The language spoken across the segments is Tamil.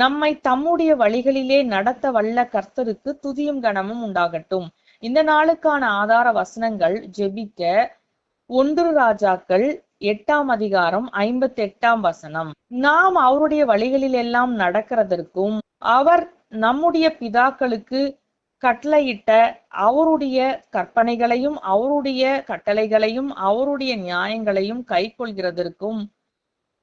நம்மை தம்முடைய வழிகளிலே நடத்த வல்ல கர்த்தருக்கு துதியும் கனமும் உண்டாகட்டும். இந்த நாளுக்கான ஆதார வசனங்கள் ஜெபிக்க 1 ராஜாக்கள் 8ஆம் அதிகாரம் 58ஆம் வசனம். நாம் அவருடைய வழிகளில் எல்லாம் நடக்கிறதற்கும் அவர் நம்முடைய பிதாக்களுக்கு கட்டளையிட்ட அவருடைய கற்பனைகளையும் அவருடைய கட்டளைகளையும் அவருடைய நியாயங்களையும் கைக்கொள்கிறதற்கும்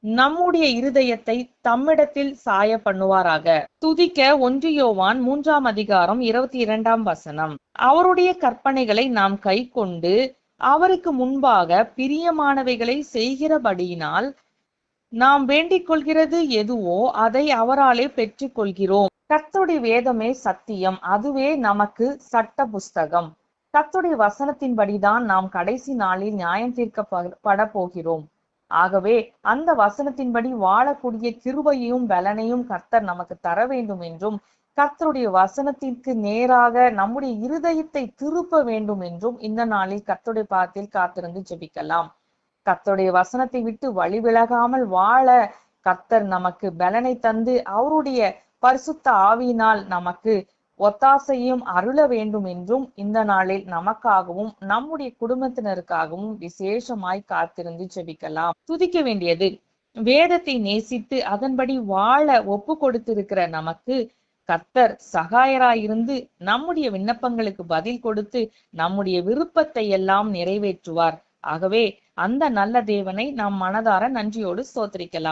நம்முடைய இருதயத்தை தம்மிடத்தில் சாய பண்ணுவாராக. துதிக்க 1 யோவான் 3ஆம் அதிகாரம் 22ஆம் வசனம். அவருடைய கற்பனைகளை நாம் கைக்கொண்டு அவருக்கு முன்பாக பிரியமானவைகளை செய்கிறபடியினால் நாம் வேண்டிக் கொள்கிறது எதுவோ அதை அவராலே பெற்றுக் கொள்கிறோம். கர்த்தருடைய வேதமே சத்தியம், அதுவே நமக்கு சட்ட புஸ்தகம். கர்த்தருடைய வசனத்தின்படிதான் நாம் கடைசி நாளில் நியாயம் தீர்க்கப்பட போகிறோம். ஆகவே அந்த வசனத்தின்படி வாழக்கூடிய கிருபையையும் பலனையும் கர்த்தர் நமக்கு தர வேண்டும் என்றும் கர்த்தருடைய வசனத்திற்கு நேராக நம்முடைய இருதயத்தை திருப்ப வேண்டும் என்றும் இந்த நாளில் கர்த்தருடைய பாதத்தில் காத்திருந்து ஜெபிக்கலாம். கர்த்தருடைய வசனத்தை விட்டு வழி விலகாமல் வாழ கர்த்தர் நமக்கு பலனை தந்து அவருடைய பரிசுத்த ஆவியினால் நமக்கு ஒத்தாசையும் அருள வேண்டும் என்றும் இந்த நாளில் நமக்காகவும் நம்முடைய குடும்பத்தினருக்காகவும் விசேஷமாய் காத்திருந்து ஜெபிக்கலாம். துதிக்க வேண்டியது வேதத்தை நேசித்து அதன்படி வாழ ஒப்பு கொடுத்திருக்கிற நமக்கு கர்த்தர் சகாயராயிருந்து நம்முடைய விண்ணப்பங்களுக்கு பதில் கொடுத்து நம்முடைய விருப்பத்தை எல்லாம் நிறைவேற்றுவார். ஆகவே அந்த நல்ல தேவனை நாம் மனதார நன்றியோடு ஸ்தோத்திரிக்கலாம்.